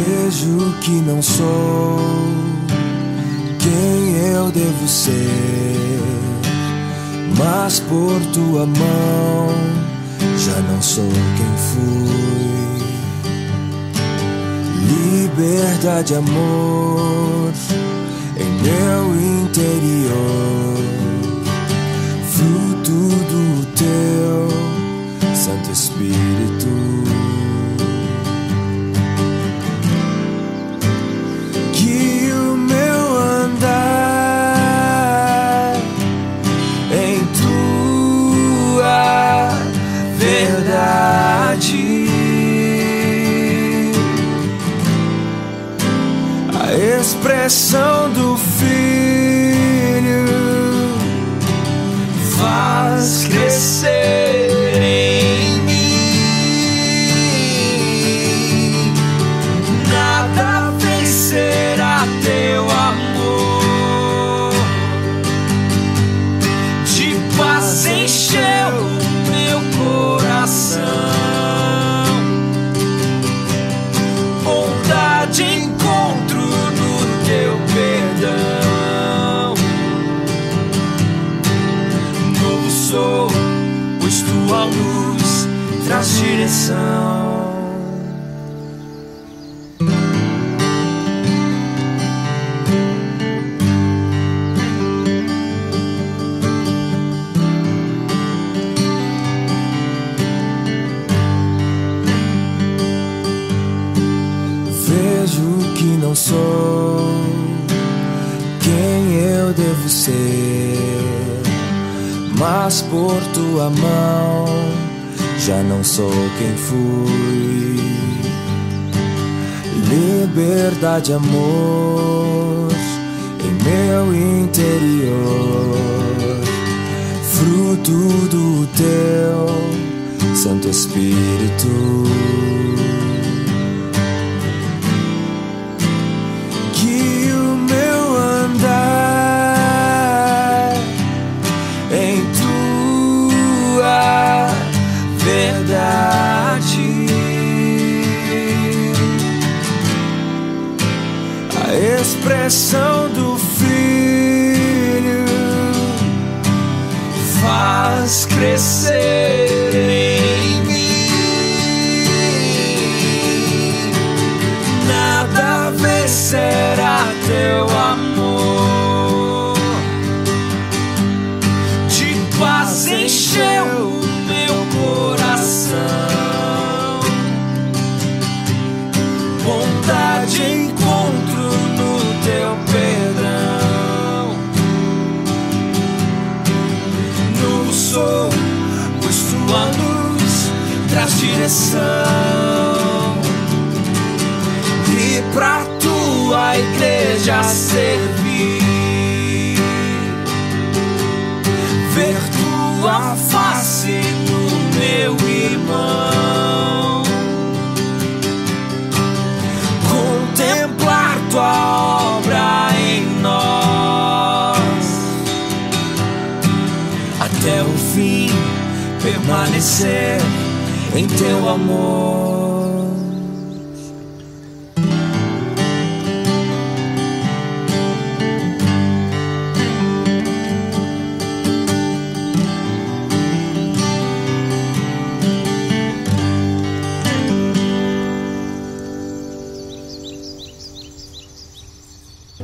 Vejo que não sou quem eu devo ser, mas por tua mão já não sou quem fui. Liberdade, amor em meu interior, fruto do teu Santo Espírito. Que o meu andar em tua verdade, a expressão do Filho faz crescer em mim. Nada vencerá teu amor, de paz encheu o meu coração, bondade encontro no teu perdão. Novo sou, pois tua luz traz direção. Vejo que não sou quem eu devo ser, mas por tua mão já não sou quem fui. Liberdade, amor em meu interior, fruto do teu Santo Espírito. Que o meu andar em tua verdade, a expressão do Filho faz crescer em mim. Nada vencerá teu amor, de paz encheu o meu coração, bondade encontro no teu perdão. Novo sou, pois tua luz traz direção, e pra tua igreja servir, ver tua face no meu irmão, contemplar tua obra em nós, até o fim permanecer em teu amor.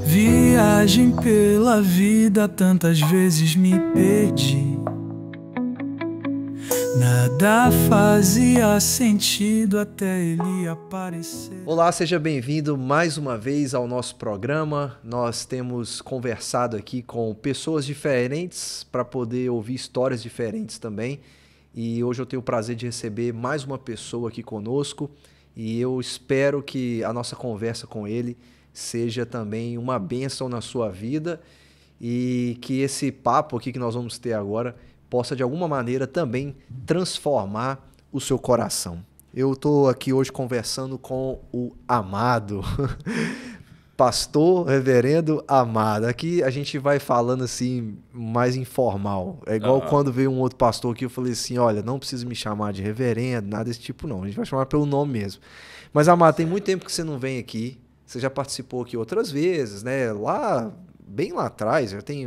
Viagem pela vida, tantas vezes me perdi. Nada fazia sentido até ele aparecer. Olá, seja bem-vindo mais uma vez ao nosso programa. Nós temos conversado aqui com pessoas diferentes para poder ouvir histórias diferentes também. E hoje eu tenho o prazer de receber mais uma pessoa aqui conosco. E eu espero que a nossa conversa com ele seja também uma bênção na sua vida e que esse papo aqui que nós vamos ter agora possa de alguma maneira também transformar o seu coração. Eu estou aqui hoje conversando com o Amado. Pastor Reverendo Amado. Aqui a gente vai falando assim, mais informal. É igual quando veio um outro pastor aqui, eu falei assim, olha, não precisa me chamar de reverendo, nada desse tipo não. A gente vai chamar pelo nome mesmo. Mas, Amado, tem muito tempo que você não vem aqui. Você já participou aqui outras vezes, né? Bem lá atrás, já tem,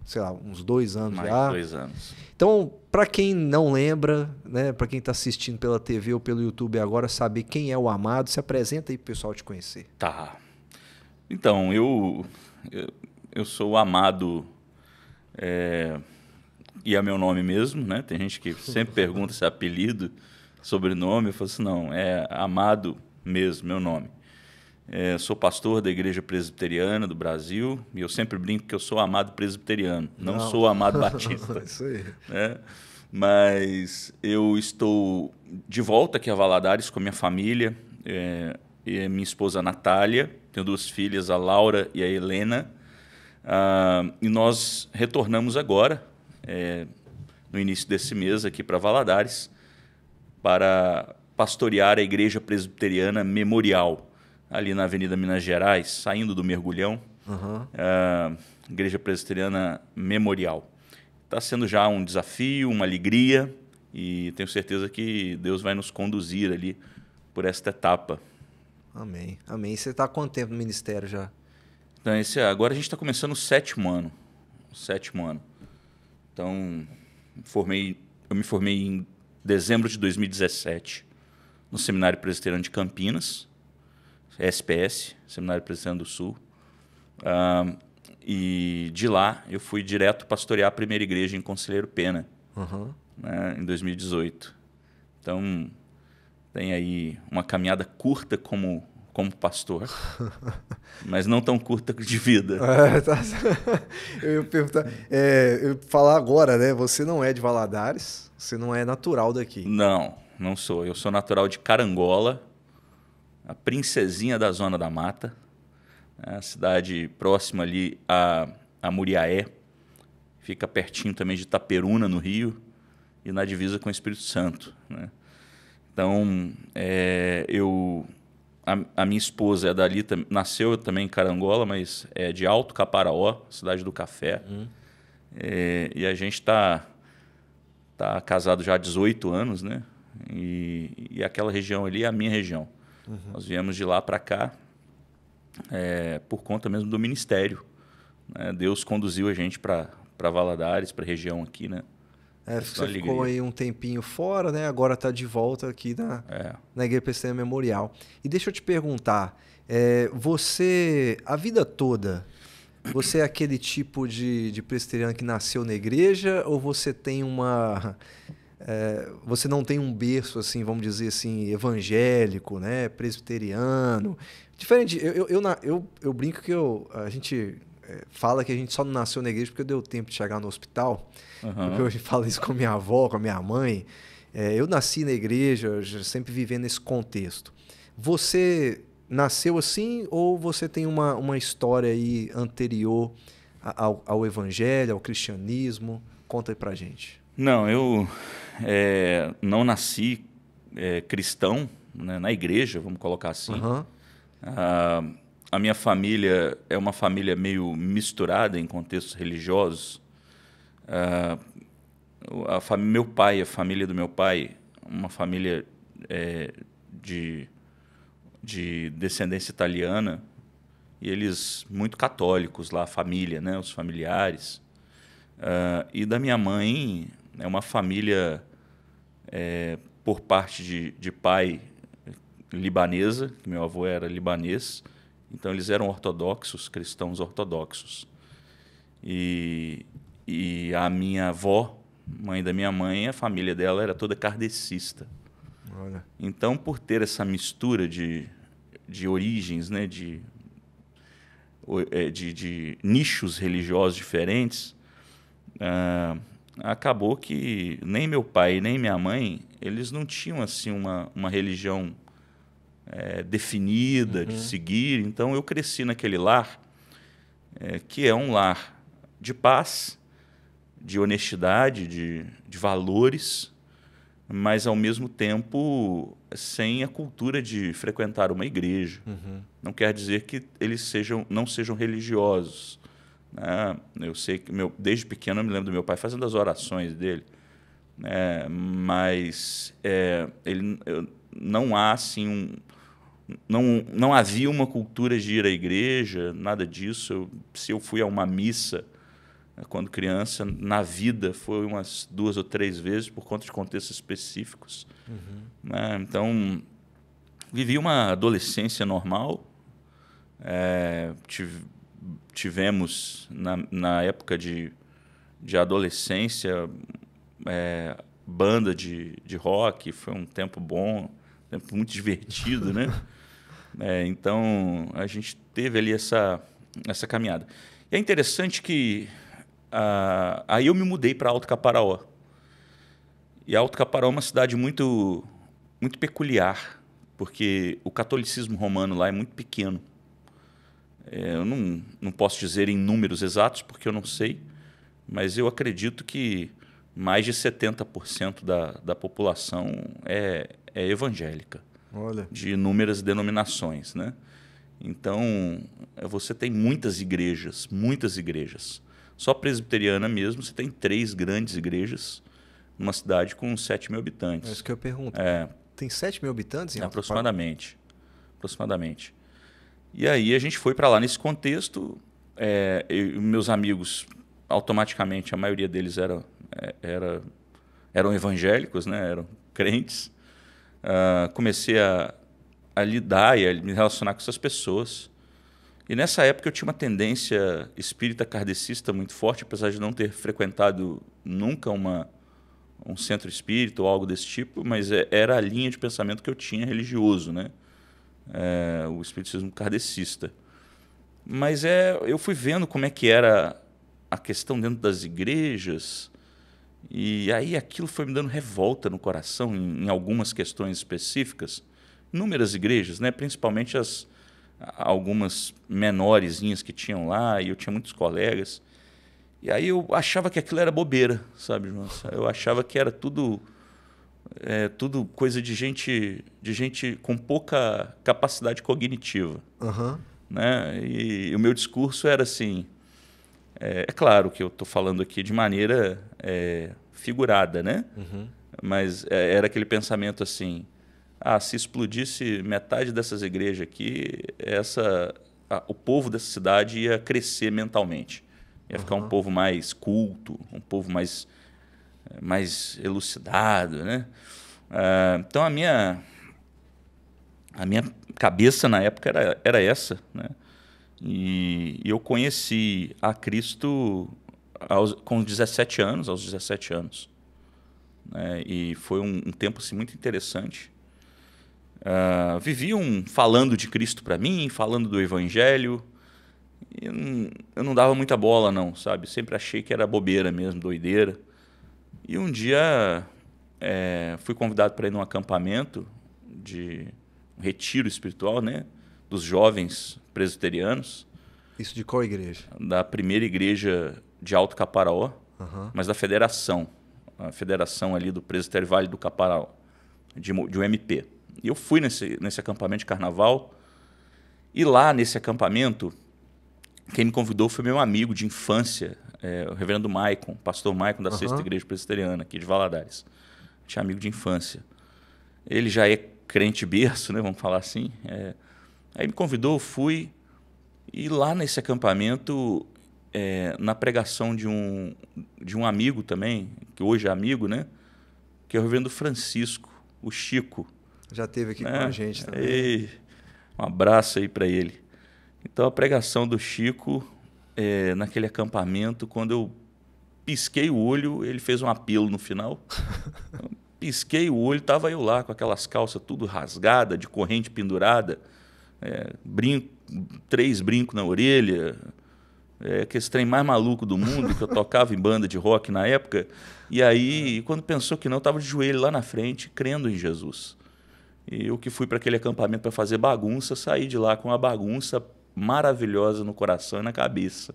sei lá, uns 2 anos Mais já. 2 anos. Então, para quem não lembra, né? Para quem está assistindo pela TV ou pelo YouTube agora, saber quem é o Amado, se apresenta aí pro pessoal te conhecer. Tá. Então, eu sou o Amado, e é meu nome mesmo, né? Tem gente que sempre pergunta se é apelido, sobrenome. Eu falo assim, não, é Amado mesmo, meu nome. Sou pastor da Igreja Presbiteriana do Brasil e eu sempre brinco que eu sou Amado Presbiteriano, não sou Amado Batista. Isso aí. Né? Mas eu estou de volta aqui a Valadares com a minha família, e a minha esposa Natália. Tenho 2 filhas, a Laura e a Helena. E nós retornamos agora, no início desse mês, aqui para Valadares, para pastorear a Igreja Presbiteriana Memorial, ali na Avenida Minas Gerais, saindo do Mergulhão. Igreja Presbiteriana Memorial. Está sendo já um desafio, uma alegria, e tenho certeza que Deus vai nos conduzir ali por esta etapa. Amém, amém. Você está há quanto tempo no ministério já? Então, agora a gente está começando o 7º ano. Então, eu me formei em dezembro de 2017 no Seminário Presbiteriano de Campinas, SPS, Seminário Presbiteriano do Sul. E de lá eu fui direto pastorear a primeira igreja em Conselheiro Pena, né, em 2018. Então, tem aí uma caminhada curta como pastor, mas não tão curta de vida. Eu ia perguntar, eu ia falar agora, né? Você não é de Valadares, você não é natural daqui. Não sou. Eu sou natural de Carangola, a princesinha da Zona da Mata, a cidade próxima ali a Muriaé, fica pertinho também de Itaperuna, no Rio, e na divisa com o Espírito Santo, né? Então, a minha esposa é dali, nasceu também em Carangola, mas é de Alto Caparaó, cidade do café. E a gente tá casado já há 18 anos, né? E aquela região ali é a minha região. Nós viemos de lá para cá por conta mesmo do ministério, né? Deus conduziu a gente para Valadares, para a região aqui, né? Você ficou aí um tempinho fora, né? Agora está de volta aqui na Igreja Presbiteriana Memorial. E deixa eu te perguntar, você, a vida toda, você é aquele tipo de presbiteriano que nasceu na igreja ou você tem você não tem um berço, assim, vamos dizer assim, evangélico, né? Presbiteriano? Diferente, eu brinco que a gente fala que a gente só não nasceu na igreja porque deu tempo de chegar no hospital. Porque eu falo isso com a minha avó, com a minha mãe. Eu nasci na igreja, eu sempre vivendo nesse contexto. Você nasceu assim ou você tem uma história aí anterior ao evangelho, ao cristianismo? Conta aí pra gente. Não, eu não nasci cristão, né, na igreja, vamos colocar assim. A minha família é uma família meio misturada em contextos religiosos. A família do meu pai, uma família de descendência italiana, e eles muito católicos lá, a família, né, os familiares. E da minha mãe é uma família por parte de pai libanesa, que meu avô era libanês. Então, eles eram ortodoxos, cristãos ortodoxos. E a minha avó, mãe da minha mãe, a família dela era toda kardecista. Olha. Então, por ter essa mistura de origens, né, de nichos religiosos diferentes, acabou que nem meu pai nem minha mãe, eles não tinham assim uma religião definida, de seguir. Então eu cresci naquele lar, que é um lar de paz, de honestidade, de valores, mas ao mesmo tempo sem a cultura de frequentar uma igreja. Não quer dizer que eles não sejam religiosos, né? Eu sei que desde pequeno eu me lembro do meu pai fazendo as orações dele, né? Mas não há assim não havia uma cultura de ir à igreja, nada disso. Se eu fui a uma missa quando criança, na vida foi umas 2 ou 3 vezes por conta de contextos específicos. Né? Então, vivi uma adolescência normal. Tivemos, na época de adolescência, banda de rock. Foi um tempo bom, um tempo muito divertido, né? Então, a gente teve ali essa caminhada. E é interessante que aí eu me mudei para Alto Caparaó. E Alto Caparaó é uma cidade muito, muito peculiar, porque o catolicismo romano lá é muito pequeno. Eu não posso dizer em números exatos, porque eu não sei, mas eu acredito que mais de 70% da população é evangélica. Olha. De inúmeras denominações, né? Então, você tem muitas igrejas, muitas igrejas. Só presbiteriana mesmo, você tem 3 grandes igrejas numa cidade com 7 mil habitantes. É isso que eu pergunto. Tem 7 mil habitantes em Alto Aproximadamente. E aí a gente foi para lá nesse contexto. Meus amigos, automaticamente, a maioria deles eram evangélicos, né? Eram crentes. Comecei a lidar e a me relacionar com essas pessoas. E nessa época eu tinha uma tendência espírita kardecista muito forte, apesar de não ter frequentado nunca um centro espírita ou algo desse tipo, mas era a linha de pensamento que eu tinha religioso, né? O espiritismo kardecista. Mas eu fui vendo como é que era a questão dentro das igrejas, e aí aquilo foi me dando revolta no coração em algumas questões específicas. Inúmeras igrejas, né? Principalmente algumas menorzinhas que tinham lá, e eu tinha muitos colegas. E aí eu achava que aquilo era bobeira, sabe, João? Eu achava que era tudo coisa de gente com pouca capacidade cognitiva. Né? E o meu discurso era assim... É claro que eu estou falando aqui de maneira figurada, né? Mas era aquele pensamento assim... se explodisse metade dessas igrejas aqui, o povo dessa cidade ia crescer mentalmente. Ia ficar um povo mais culto, um povo mais elucidado, né? Então, a minha cabeça na época era essa, né? E eu conheci a Cristo com 17 anos, aos 17 anos. Né? E foi um tempo assim, muito interessante. Viviam falando de Cristo para mim, falando do Evangelho. E eu não dava muita bola, não, sabe? Sempre achei que era bobeira mesmo, doideira. E um dia fui convidado para ir num acampamento de um retiro espiritual, né? Dos jovens presbiterianos. Isso de qual igreja? Da primeira igreja de Alto Caparaó, mas da federação. A federação ali do Presbitério Vale do Caparaó, de um MP. E eu fui nesse acampamento de carnaval. E lá nesse acampamento, quem me convidou foi meu amigo de infância, o reverendo Maicon, pastor Maicon da 6ª Igreja Presbiteriana, aqui de Valadares. Tinha amigo de infância. Ele já é crente berço, né, vamos falar assim. Aí me convidou, eu fui. E lá nesse acampamento, na pregação de um amigo também, que hoje é amigo, né, que é o reverendo Francisco, o Chico. Já esteve aqui com a gente também. E um abraço aí para ele. Então, a pregação do Chico, naquele acampamento, quando eu pisquei o olho, ele fez um apelo no final. Pisquei o olho, estava eu lá com aquelas calças tudo rasgada, de corrente pendurada, 3 brincos na orelha, aquele trem mais maluco do mundo, que eu tocava em banda de rock na época. E aí, quando pensou que não, eu estava de joelho lá na frente, crendo em Jesus. E eu que fui para aquele acampamento para fazer bagunça, saí de lá com uma bagunça maravilhosa no coração e na cabeça.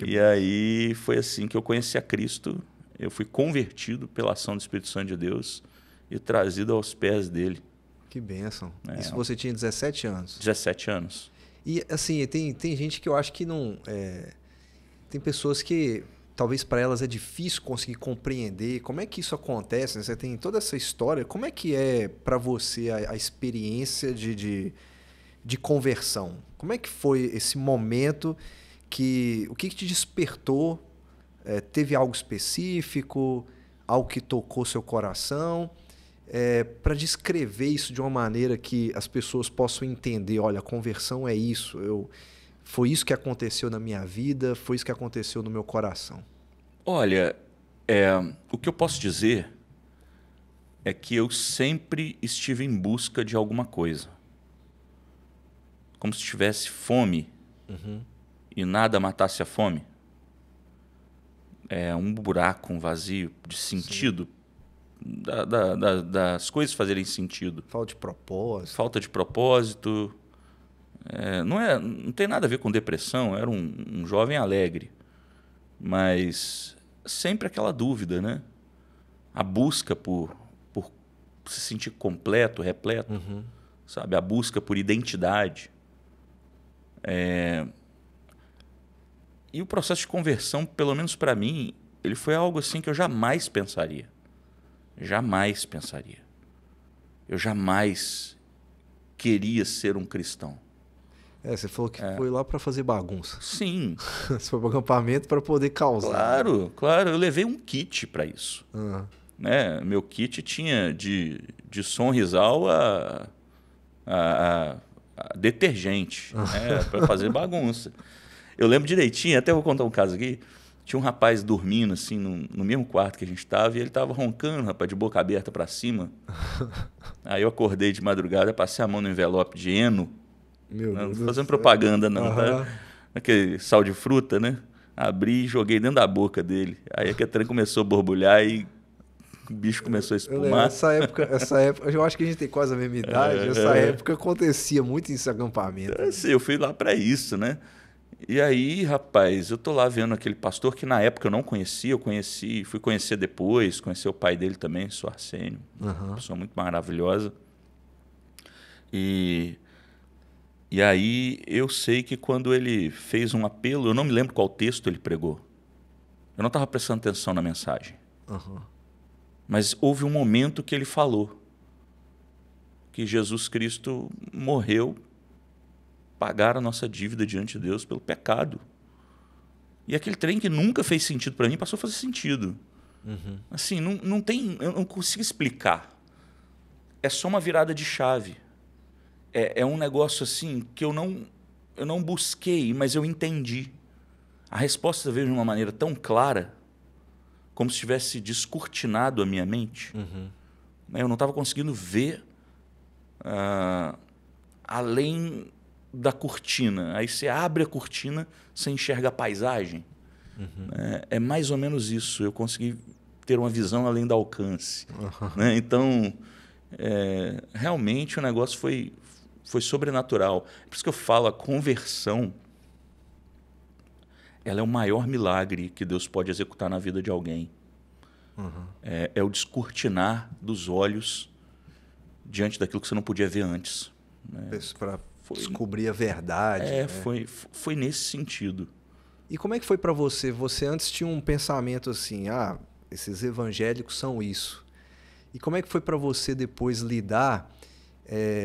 E aí foi assim que eu conheci a Cristo. Eu fui convertido pela ação do Espírito Santo de Deus. e trazido aos pés dele. Que bênção. Isso você tinha 17 anos. 17 anos. E assim, tem gente que eu acho que não... tem pessoas que talvez para elas é difícil conseguir compreender como é que isso acontece, né? Você tem toda essa história. Como é que é para você a experiência de conversão? Como é que foi esse momento? O que te despertou? Teve algo específico? Algo que tocou seu coração? Para descrever isso de uma maneira que as pessoas possam entender, olha, a conversão é isso, foi isso que aconteceu na minha vida, foi isso que aconteceu no meu coração. Olha, o que eu posso dizer é que eu sempre estive em busca de alguma coisa. Como se tivesse fome e nada matasse a fome. É um buraco, um vazio de sentido. Das coisas fazerem sentido. Falta de propósito. Falta de propósito. Não tem nada a ver com depressão. Era um jovem alegre. Mas sempre aquela dúvida, né? A busca por se sentir completo, repleto. Sabe? A busca por identidade. E o processo de conversão, pelo menos para mim, ele foi algo assim que eu jamais pensaria. Jamais pensaria. Eu jamais queria ser um cristão. Você falou que foi lá para fazer bagunça. Sim. Você foi para o acampamento para poder causar. Claro. Eu levei um kit para isso. Né? Meu kit tinha de sonrisal a detergente, né? Para fazer bagunça. Eu lembro direitinho, até vou contar um caso aqui. Tinha um rapaz dormindo assim no mesmo quarto que a gente estava e ele estava roncando, rapaz, de boca aberta para cima. Aí eu acordei de madrugada, passei a mão no envelope de Eno. Não tô fazendo propaganda, não, tá? Aquele sal de fruta, né? Abri e joguei dentro da boca dele. Aí a Ketran começou a borbulhar e o bicho começou a espumar. Essa época, eu acho que a gente tem quase a mesma idade. Essa época acontecia muito esse acampamento. Eu fui lá para isso, né? E aí, rapaz, eu tô lá vendo aquele pastor que na época eu não conhecia, fui conhecer depois, conhecer o pai dele também, o Arsênio, uma pessoa muito maravilhosa. E aí eu sei que quando ele fez um apelo, eu não me lembro qual texto ele pregou. Eu não estava prestando atenção na mensagem. Mas houve um momento que ele falou que Jesus Cristo morreu, pagar a nossa dívida diante de Deus pelo pecado. E aquele trem que nunca fez sentido para mim passou a fazer sentido. Assim, eu não consigo explicar. É só uma virada de chave. É um negócio assim que eu não busquei, mas eu entendi. A resposta veio de uma maneira tão clara, como se tivesse descortinado a minha mente. Eu não estava conseguindo ver além da cortina. Aí você abre a cortina, você enxerga a paisagem. É mais ou menos isso. Eu consegui ter uma visão além do alcance. Né? Então, realmente o negócio foi sobrenatural. Por isso que eu falo, a conversão ela é o maior milagre que Deus pode executar na vida de alguém. É o descortinar dos olhos diante daquilo que você não podia ver antes. Né? Para descobrir a verdade. Né? Foi nesse sentido. E como é que foi para você? Você antes tinha um pensamento assim, esses evangélicos são isso. E como é que foi para você depois lidar?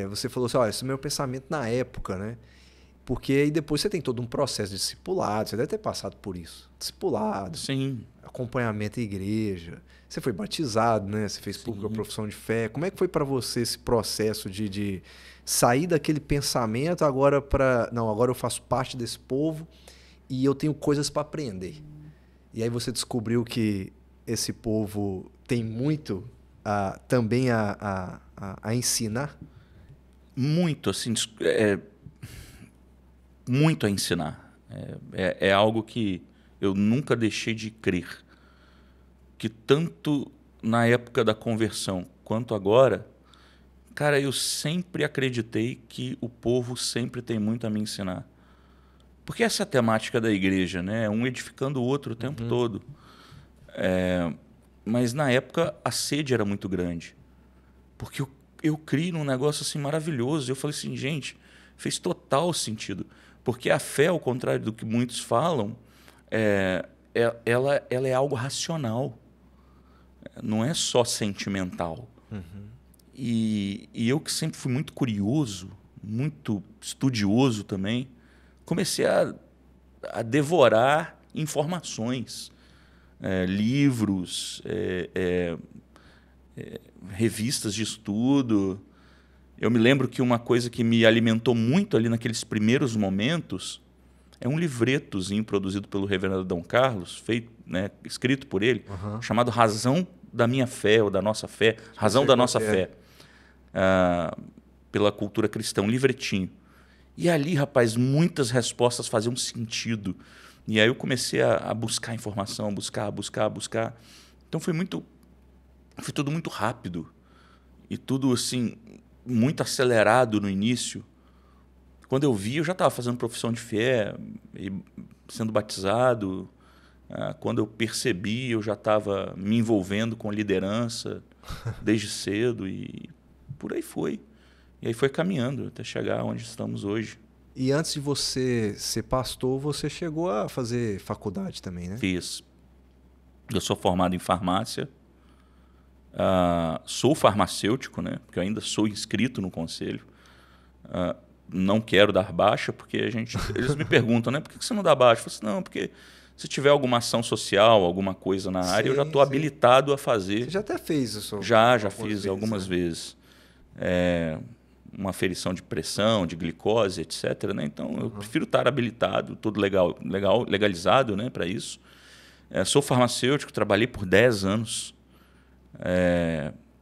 Você falou assim, esse é o meu pensamento na época, né? Porque aí depois você tem todo um processo de discipulado, você deve ter passado por isso. Discipulado, sim, acompanhamento à igreja, você foi batizado, né? Você fez pública profissão de fé. Como é que foi para você esse processo de sair daquele pensamento agora agora eu faço parte desse povo e eu tenho coisas para aprender. E aí você descobriu que esse povo tem muito também a ensinar? Muito, assim, muito a ensinar. É algo que eu nunca deixei de crer. Que tanto na época da conversão quanto agora, cara, eu sempre acreditei que o povo sempre tem muito a me ensinar. Porque essa é a temática da igreja, né? Um edificando o outro o tempo todo. Mas na época a sede era muito grande. Porque eu criei num negócio assim maravilhoso. Eu falei assim, gente, fez total sentido. Porque a fé, ao contrário do que muitos falam, ela é algo racional. Não é só sentimental. Uhum. E eu que sempre fui muito curioso, muito estudioso também, comecei a devorar informações, livros, revistas de estudo. Eu me lembro que uma coisa que me alimentou muito ali naqueles primeiros momentos é um livretozinho produzido pelo reverendo Dom Carlos, feito, né, escrito por ele, chamado Razão da Minha Fé, ou da Nossa Fé, Razão da Nossa Fé, pela Cultura Cristã, um livretinho. E ali, rapaz, muitas respostas faziam sentido. E aí eu comecei a buscar informação, buscar. Então foi tudo muito rápido. E tudo assim, muito acelerado no início. Quando eu vi, eu já estava fazendo profissão de fé, e sendo batizado. Quando eu percebi, eu já estava me envolvendo com liderança desde cedo e por aí foi. E aí foi caminhando até chegar onde estamos hoje. E antes de você ser pastor, você chegou a fazer faculdade também, né? Fiz. Eu sou formado em farmácia. Sou farmacêutico, né? Porque eu ainda sou inscrito no conselho. Não quero dar baixa, porque eles me perguntam, né? Por que você não dá baixa? Eu falo assim, não, porque se tiver alguma ação social, alguma coisa na área, eu já estou habilitado a fazer. Você já até fez isso? Já fiz algumas vezes. Uma aferição de pressão, de glicose, etc. Né? Então, eu prefiro estar habilitado, tudo legalizado, né, para isso. Sou farmacêutico, trabalhei por 10 anos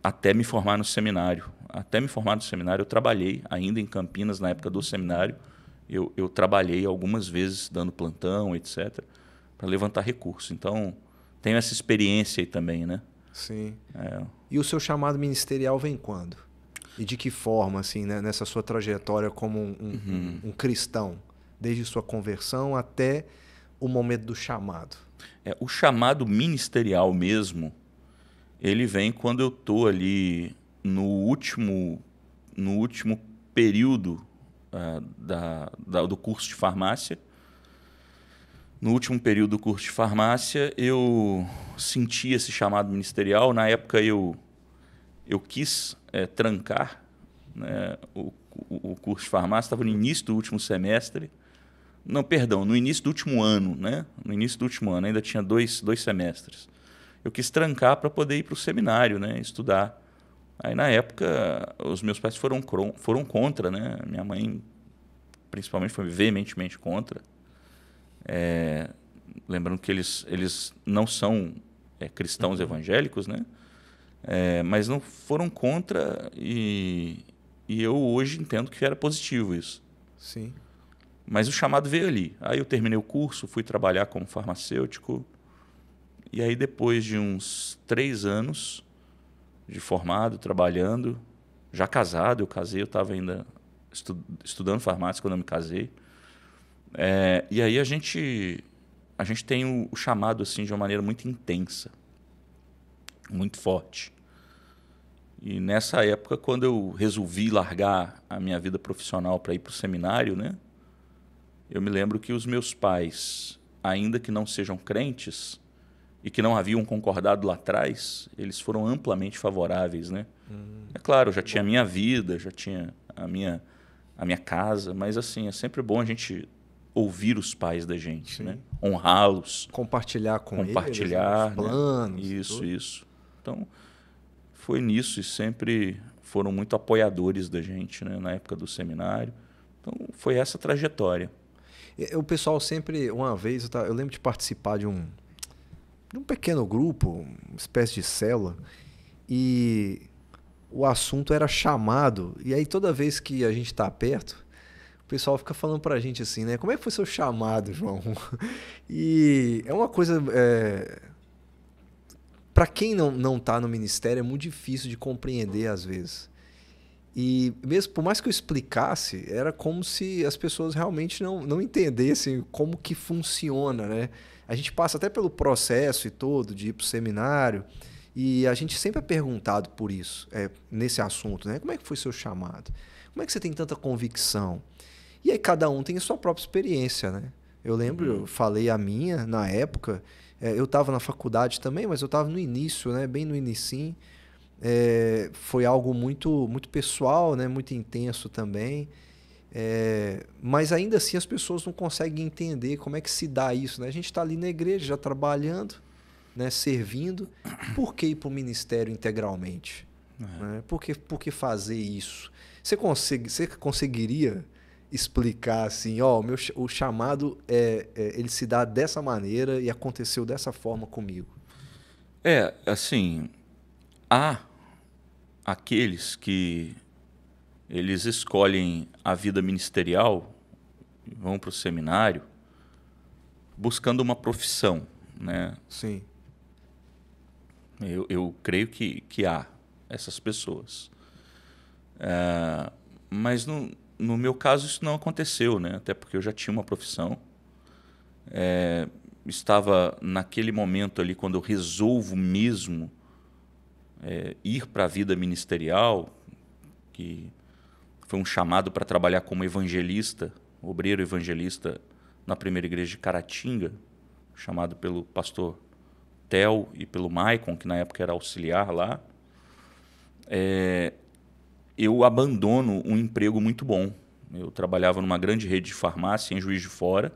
até me formar no seminário. Até me formar no seminário, eu trabalhei ainda em Campinas, na época do seminário. Eu trabalhei algumas vezes dando plantão, etc., para levantar recursos. Então, tenho essa experiência aí também, né? Sim. E o seu chamado ministerial vem quando? E de que forma, assim, né, nessa sua trajetória como um cristão? Desde sua conversão até o momento do chamado. O chamado ministerial mesmo, ele vem quando eu estou ali no último período do curso de farmácia. No último período do curso de farmácia, eu senti esse chamado ministerial. Na época, eu quis trancar, né, o curso de farmácia. Estava no início do último semestre. Não, perdão, no início do último ano. Né? No início do último ano, ainda tinha dois semestres. Eu quis trancar para poder ir para o seminário, né, estudar. Aí, na época, os meus pais foram contra. Né? Minha mãe, principalmente, foi veementemente contra. Lembrando que eles não são cristãos evangélicos, né? Mas não foram contra e eu hoje entendo que era positivo isso. Sim. Mas o chamado veio ali. Aí eu terminei o curso, fui trabalhar como farmacêutico e aí depois de uns 3 anos de formado, trabalhando, já casado, eu estava ainda estudando farmácia quando eu me casei. E aí a gente tem o chamado assim de uma maneira muito intensa, muito forte. E nessa época, quando eu resolvi largar a minha vida profissional para ir para o seminário, né, eu me lembro que os meus pais, ainda que não sejam crentes e que não haviam concordado lá atrás, eles foram amplamente favoráveis, né? É claro, eu já tinha a minha vida, já tinha a minha casa, mas assim, é sempre bom a gente ouvir os pais da gente, né? Honrá-los. Compartilhar com eles os planos. Né? Isso. Então, foi nisso e sempre foram muito apoiadores da gente, né? Na época do seminário. Então, foi essa trajetória. O pessoal sempre, uma vez, eu lembro de participar de um pequeno grupo, uma espécie de célula, e o assunto era chamado. E aí, toda vez que a gente está perto, o pessoal fica falando pra gente assim, né? Como é que foi seu chamado, João? E é uma coisa... Para quem não tá no ministério, é muito difícil de compreender às vezes. E mesmo por mais que eu explicasse, era como se as pessoas realmente não entendessem como que funciona, né? A gente passa até pelo processo e todo de ir pro seminário E a gente sempre é perguntado por isso, nesse assunto, né? Como é que foi seu chamado? Como é que você tem tanta convicção? E aí cada um tem a sua própria experiência, né? Eu lembro, eu falei a minha na época, eu estava na faculdade também, mas eu estava no início, né? Bem no inicinho. Foi algo muito, muito pessoal, né? Muito intenso também. Mas ainda assim as pessoas não conseguem entender como é que se dá isso, né? A gente está ali na igreja já trabalhando, né? Servindo. Por que ir para o ministério integralmente? Né? Por que fazer isso? Você conseguiria explicar assim, o chamado ele se dá dessa maneira e aconteceu dessa forma comigo? Assim, há aqueles que eles escolhem a vida ministerial, vão para o seminário, buscando uma profissão, né? Sim. Eu creio que há essas pessoas. Mas no meu caso isso não aconteceu, né? Até porque eu já tinha uma profissão. Estava naquele momento ali, quando eu resolvo mesmo ir para a vida ministerial, que foi um chamado para trabalhar como evangelista, obreiro evangelista, na primeira igreja de Caratinga, chamado pelo pastor Theo e pelo Maicon, que na época era auxiliar lá. Eu abandono um emprego muito bom. Eu trabalhava numa grande rede de farmácia em Juiz de Fora,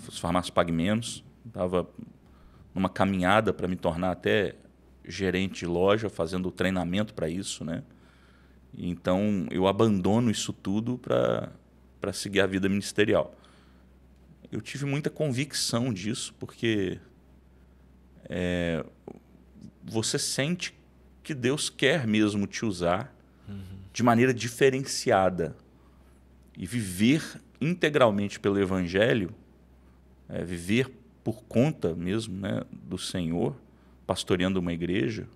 as farmácias Pague Menos. Estava numa caminhada para me tornar até gerente de loja, fazendo treinamento para isso, né? Então eu abandono isso tudo para seguir a vida ministerial. Eu tive muita convicção disso, porque você sente que Deus quer mesmo te usar de maneira diferenciada. E viver integralmente pelo Evangelho, viver por conta mesmo, né, do Senhor, pastoreando uma igreja,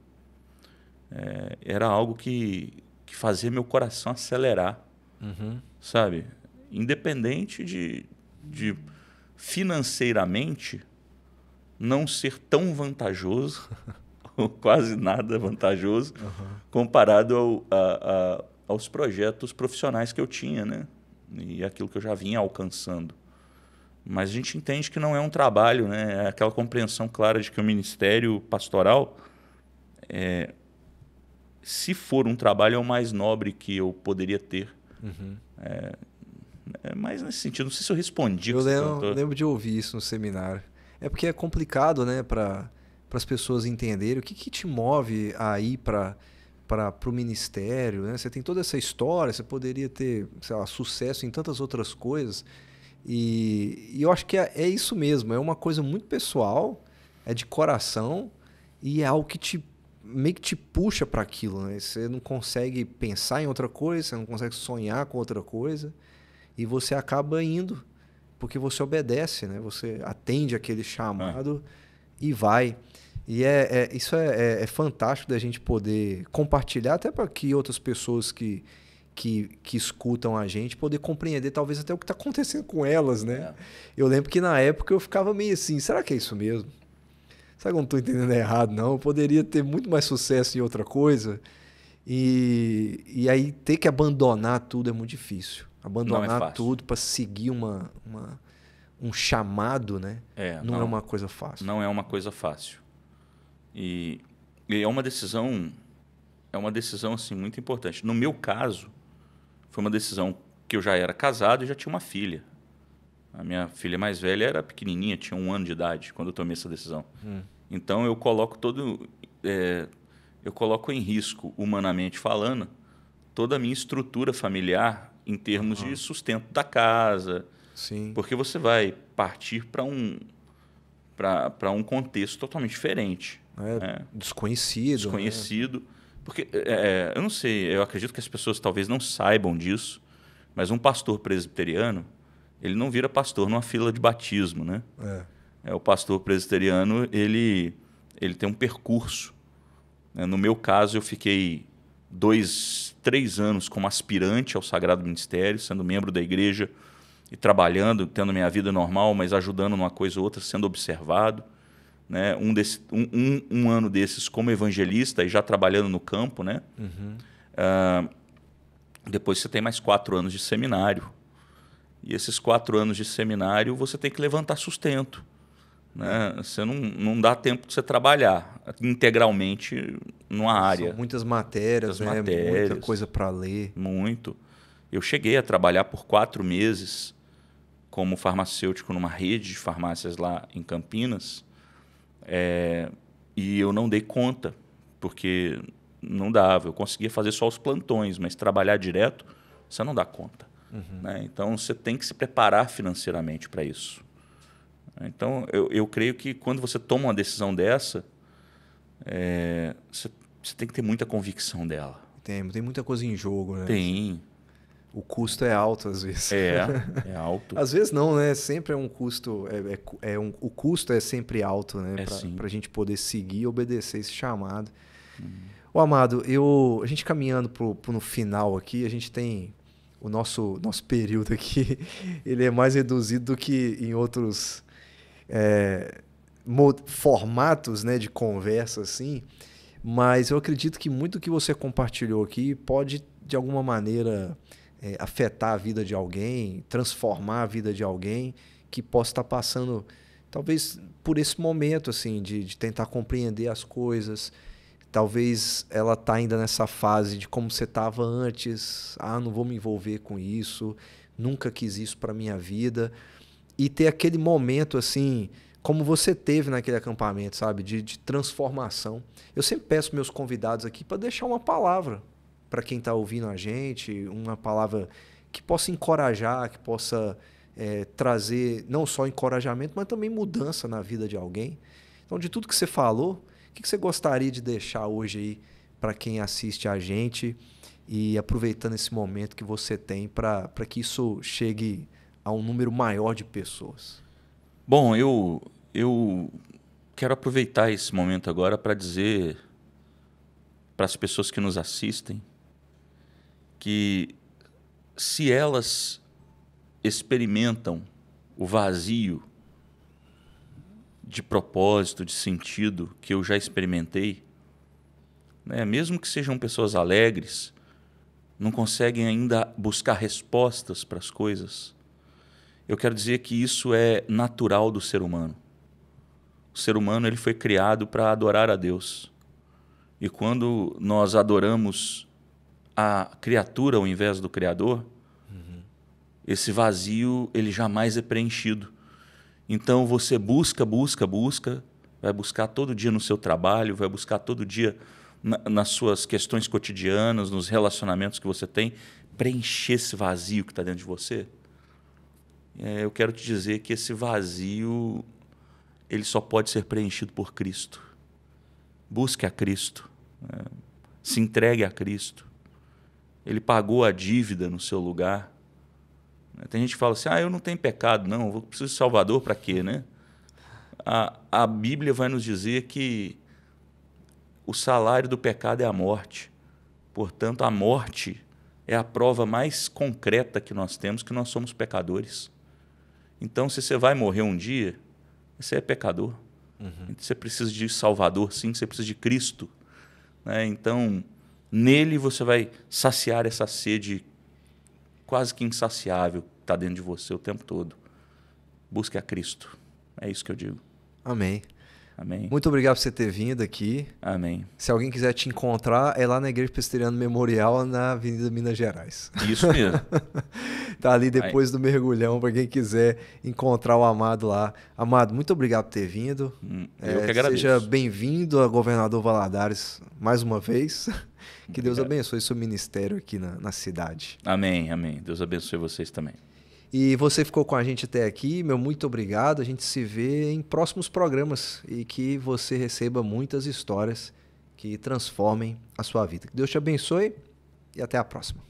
era algo que fazia meu coração acelerar, sabe? Independente de financeiramente não ser tão vantajoso, ou quase nada vantajoso, comparado aos projetos profissionais que eu tinha, né? E aquilo que eu já vinha alcançando. Mas a gente entende que não é um trabalho, né? É aquela compreensão clara de que o ministério pastoral, se for um trabalho, é o mais nobre que eu poderia ter. Mas nesse sentido, não sei se eu respondi. Eu lembro de ouvir isso no seminário. É porque é complicado, né, para as pessoas entenderem o que te move a ir para o ministério, né? Você tem toda essa história, você poderia ter, sei lá, sucesso em tantas outras coisas. E eu acho que é isso mesmo, é uma coisa muito pessoal, é de coração e é algo que meio que te puxa para aquilo, né? Você não consegue pensar em outra coisa, você não consegue sonhar com outra coisa e você acaba indo porque você obedece, né? Você atende aquele chamado e vai. E isso é fantástico da gente poder compartilhar, até para que outras pessoas que escutam a gente poder compreender talvez até o que está acontecendo com elas, né? Eu lembro que na época eu ficava meio assim, será que é isso mesmo? Será que eu não estou entendendo errado, não? Eu poderia ter muito mais sucesso em outra coisa. E aí ter que abandonar tudo é muito difícil. Abandonar tudo para seguir um chamado, né? Não é uma coisa fácil. Não é uma coisa fácil. E é uma decisão assim, muito importante. No meu caso, foi uma decisão que eu já era casado e já tinha uma filha. A minha filha mais velha era pequenininha, tinha 1 ano de idade quando eu tomei essa decisão. Então eu coloco eu coloco em risco, humanamente falando, toda a minha estrutura familiar em termos de sustento da casa. Sim. Porque você vai partir para um contexto totalmente diferente. Desconhecido. Né? Porque, eu não sei, eu acredito que as pessoas talvez não saibam disso, mas um pastor presbiteriano, ele não vira pastor numa fila de batismo, né? O pastor presbiteriano, ele tem um percurso. No meu caso, eu fiquei 3 anos como aspirante ao Sagrado Ministério, sendo membro da igreja e trabalhando, tendo minha vida normal, mas ajudando numa coisa ou outra, sendo observado. né? Um ano desses como evangelista e já trabalhando no campo, né? Depois você tem mais 4 anos de seminário. E esses 4 anos de seminário você tem que levantar sustento, né? Você não dá tempo de você trabalhar integralmente numa área. São muitas matérias, né? Muita coisa para ler. Muito. Eu cheguei a trabalhar por 4 meses como farmacêutico numa rede de farmácias lá em Campinas, e eu não dei conta, porque não dava. Eu conseguia fazer só os plantões, mas trabalhar direto, você não dá conta. Né? Então, você tem que se preparar financeiramente para isso. Então, eu creio que quando você toma uma decisão dessa, você tem que ter muita convicção dela. Tem muita coisa em jogo, né? Tem. O custo é alto, às vezes. É alto. Às vezes não, né? Sempre é um custo... o custo é sempre alto, né? Para a gente poder seguir e obedecer esse chamado. Ô, Amado, a gente caminhando no final aqui, a gente tem... O nosso período aqui, ele é mais reduzido do que em outros formatos, né, de conversa, assim. Mas eu acredito que muito que você compartilhou aqui pode, de alguma maneira, afetar a vida de alguém, transformar a vida de alguém que possa estar passando, talvez, por esse momento assim, de tentar compreender as coisas. Talvez ela está ainda nessa fase de como você estava antes. Não vou me envolver com isso. Nunca quis isso para minha vida. E ter aquele momento assim, como você teve naquele acampamento, sabe? De transformação. Eu sempre peço meus convidados aqui para deixar uma palavra para quem está ouvindo a gente. Uma palavra que possa encorajar, que possa trazer não só encorajamento, mas também mudança na vida de alguém. Então, de tudo que você falou... O que você gostaria de deixar hoje aí para quem assiste a gente e aproveitando esse momento que você tem para que isso chegue a um número maior de pessoas? Bom, eu quero aproveitar esse momento agora para dizer para as pessoas que nos assistem que se elas experimentam o vazio de propósito, de sentido que eu já experimentei, né? Mesmo que sejam pessoas alegres, não conseguem ainda buscar respostas para as coisas. Eu quero dizer que isso é natural do ser humano. O ser humano ele foi criado para adorar a Deus. E quando nós adoramos a criatura ao invés do Criador, esse vazio ele jamais é preenchido. Então você busca, vai buscar todo dia no seu trabalho, vai buscar todo dia nas suas questões cotidianas, nos relacionamentos que você tem, preencher esse vazio que está dentro de você. Eu quero te dizer que esse vazio ele só pode ser preenchido por Cristo. Busque a Cristo, se entregue a Cristo. Ele pagou a dívida no seu lugar. Tem gente que fala assim, eu não tenho pecado, não, eu preciso de Salvador para quê, né? A Bíblia vai nos dizer que o salário do pecado é a morte. Portanto, a morte é a prova mais concreta que nós temos que nós somos pecadores. Então, se você vai morrer um dia, você é pecador. Você precisa de Salvador, sim, você precisa de Cristo. Né? Então, nele você vai saciar essa sede quase que insaciável que está dentro de você o tempo todo. Busque a Cristo. É isso que eu digo. Amém. Amém. Muito obrigado por você ter vindo aqui. Amém. Se alguém quiser te encontrar, é lá na Igreja Presbiteriana Memorial, na Avenida Minas Gerais. Isso mesmo. Tá ali depois do mergulhão, para quem quiser encontrar o Amado lá. Amado, muito obrigado por ter vindo. Eu que agradeço. Seja bem-vindo a Governador Valadares mais uma vez. Que Deus abençoe seu ministério aqui na cidade. Amém, amém. Deus abençoe vocês também. E você ficou com a gente até aqui, meu muito obrigado. A gente se vê em próximos programas e que você receba muitas histórias que transformem a sua vida. Que Deus te abençoe e até a próxima.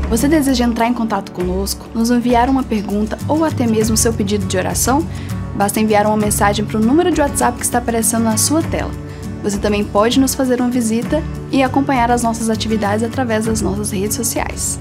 Você deseja entrar em contato conosco, nos enviar uma pergunta ou até mesmo seu pedido de oração? Basta enviar uma mensagem para o número de WhatsApp que está aparecendo na sua tela. Você também pode nos fazer uma visita e acompanhar as nossas atividades através das nossas redes sociais.